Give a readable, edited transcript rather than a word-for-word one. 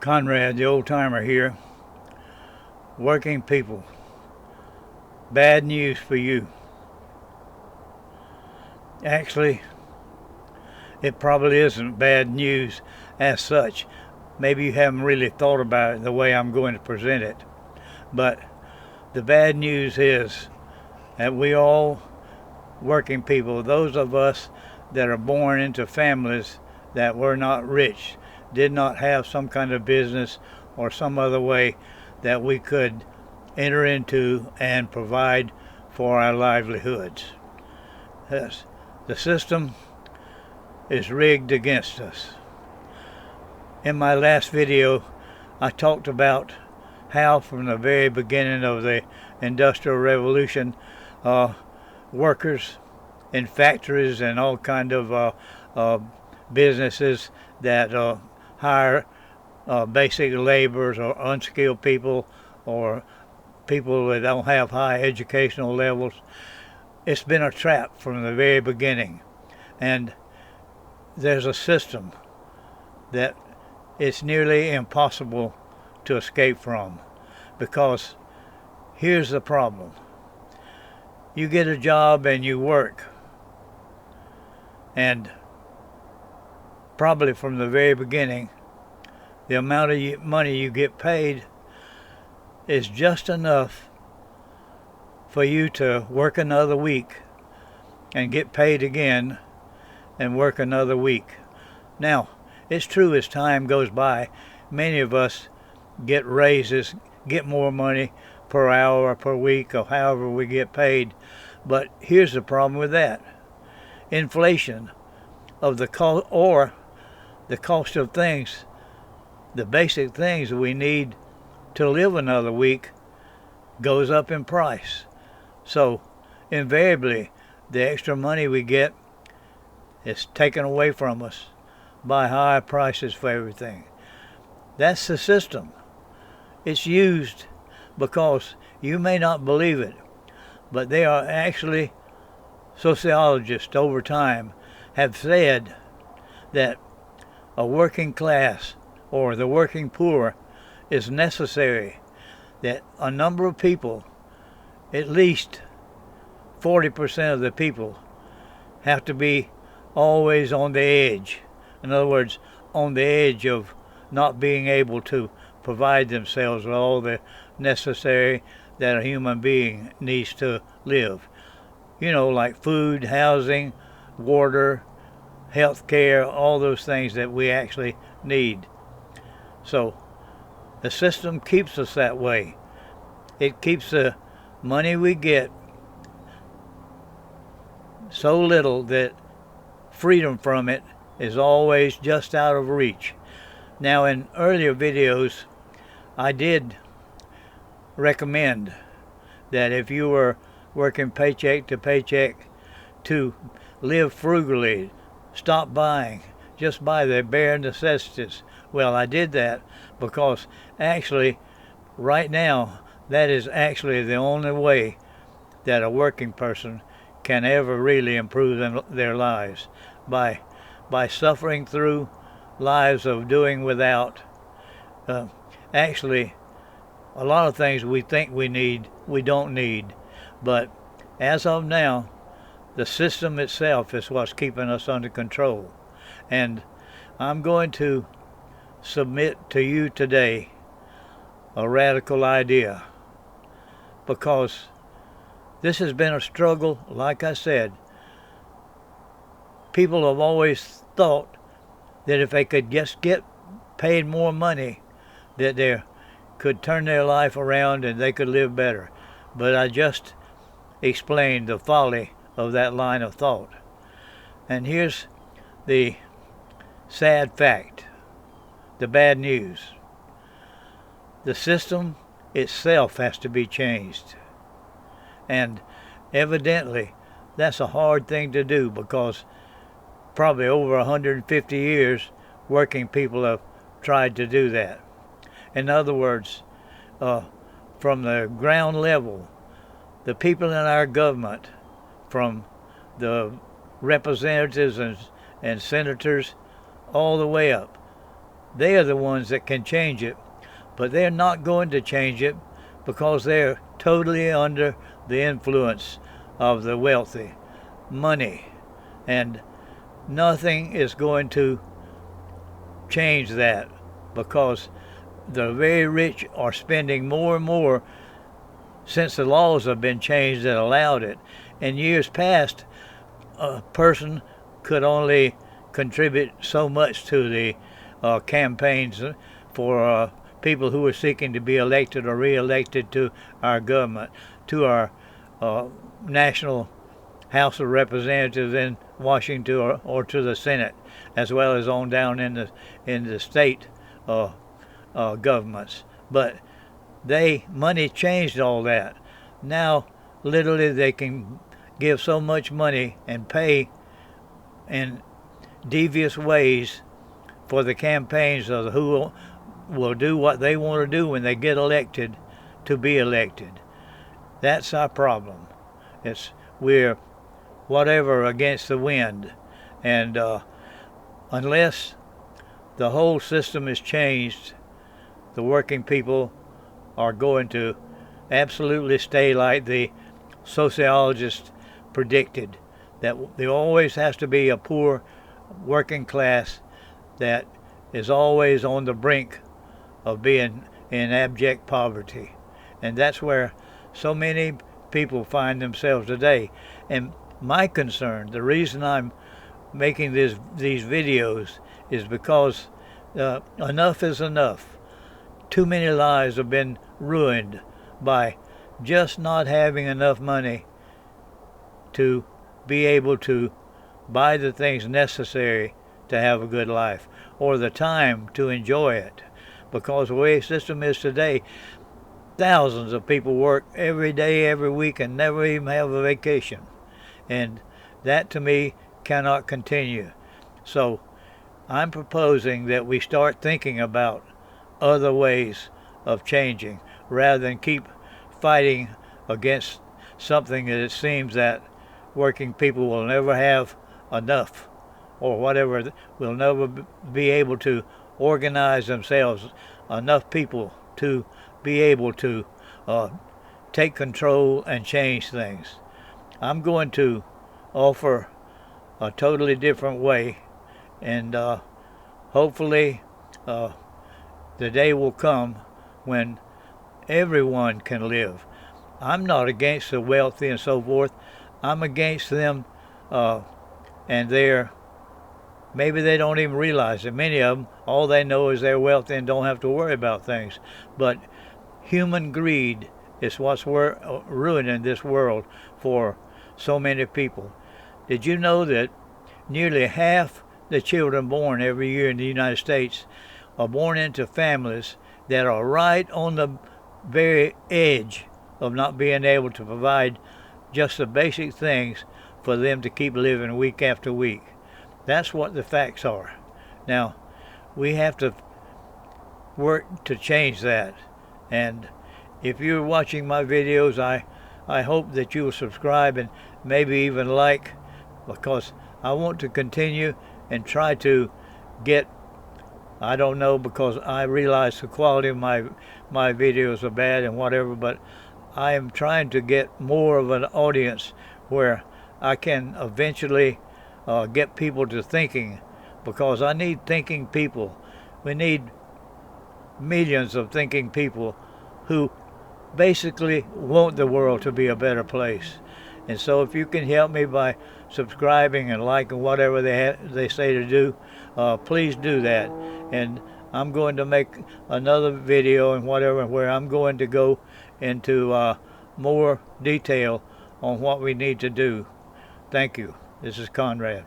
Conrad, the old timer here. Working people. Bad news for you. Actually, it probably isn't bad news as such. Maybe you haven't really thought about it the way I'm going to present it. But the bad news is that we all working people, those of us that are born into families that were not rich, did not have some kind of business or some other way that we could enter into and provide for our livelihoods. Yes, the system is rigged against us. In my last video, I talked about how from the very beginning of the Industrial Revolution, workers in factories and all kind of businesses that hire basic laborers or unskilled people or people that don't have high educational levels. It's been a trap from the very beginning, and there's a system that it's nearly impossible to escape from, because here's the problem. You get a job and you work, and probably from the very beginning, the amount of money you get paid is just enough for you to work another week and get paid again and work another week. Now, it's true as time goes by, many of us get raises, get more money per hour or per week or however we get paid. But here's the problem with that. Inflation of the cost, or the cost of things, the basic things that we need to live another week, goes up in price. So invariably the extra money we get is taken away from us by higher prices for everything. That's the system. It's used because you may not believe it, but they are actually, sociologists over time have said that a working class or the working poor is necessary, that a number of people, at least 40% of the people, have to be always on the edge. In other words, on the edge of not being able to provide themselves with all the necessary that a human being needs to live. You know, like food, housing, water, health care, all those things that we actually need. So the system keeps us that way. It keeps the money we get so little that freedom from it is always just out of reach. Now, in earlier videos, I did recommend that if you were working paycheck to paycheck, to live frugally, stop buying, just buy the bare necessities. Well, I did that because actually right now that is actually the only way that a working person can ever really improve their lives, by suffering through lives of doing without. Actually, a lot of things we think we need, we don't need. But as of now, the system itself is what's keeping us under control. And I'm going to submit to you today a radical idea, because this has been a struggle. Like I said, people have always thought that if they could just get paid more money, that they could turn their life around and they could live better. But I just explained the folly of that line of thought. And here's the sad fact, the bad news. The system itself has to be changed. And evidently that's a hard thing to do, because probably over 150 years working people have tried to do that. In other words, from the ground level, the people in our government, from the representatives and senators all the way up, They are the ones that can change it, but they're not going to change it because they're totally under the influence of the wealthy, money, and nothing is going to change that, because the very rich are spending more and more since the laws have been changed that allowed it. In years past, a person could only contribute so much to the campaigns for people who were seeking to be elected or re-elected to our government, to our national House of Representatives in Washington, or to the Senate, as well as on down in the state governments. But money changed all that. Now, literally, they can give so much money and pay in devious ways for the campaigns of who will do what they want to do when they get elected to be elected. That's our problem. We're whatever against the wind, and unless the whole system is changed, the working people are going to absolutely stay like the sociologists predicted, that there always has to be a poor working class that is always on the brink of being in abject poverty. And that's where so many people find themselves today. And my concern, the reason I'm making these videos, is because enough is enough. Too many lives have been ruined by just not having enough money to be able to buy the things necessary to have a good life, or the time to enjoy it. Because the way the system is today, thousands of people work every day, every week, and never even have a vacation. And that, to me, cannot continue. So I'm proposing that we start thinking about other ways of changing, rather than keep fighting against something that it seems that working people will never have enough, or whatever, will never be able to organize themselves, enough people to be able to take control and change things. I'm going to offer a totally different way, and hopefully the day will come when everyone can live. I'm not against the wealthy and so forth. I'm against them, and maybe they don't even realize it. Many of them, all they know is they're wealthy and don't have to worry about things. But human greed is what's ruining this world for so many people. Did you know that nearly half the children born every year in the United States are born into families that are right on the very edge of not being able to provide just the basic things for them to keep living week after week? That's what the facts are. Now, we have to work to change that. And if you're watching my videos, I hope that you will subscribe and maybe even like, because I want to continue and try to get, I don't know, because I realize the quality of my videos are bad and whatever, but I am trying to get more of an audience where I can eventually get people to thinking, because I need thinking people. We need millions of thinking people who basically want the world to be a better place. And so if you can help me by subscribing and liking whatever they say to do, please do that. And I'm going to make another video and whatever where I'm going to go into more detail on what we need to do. Thank you. This is Conrad.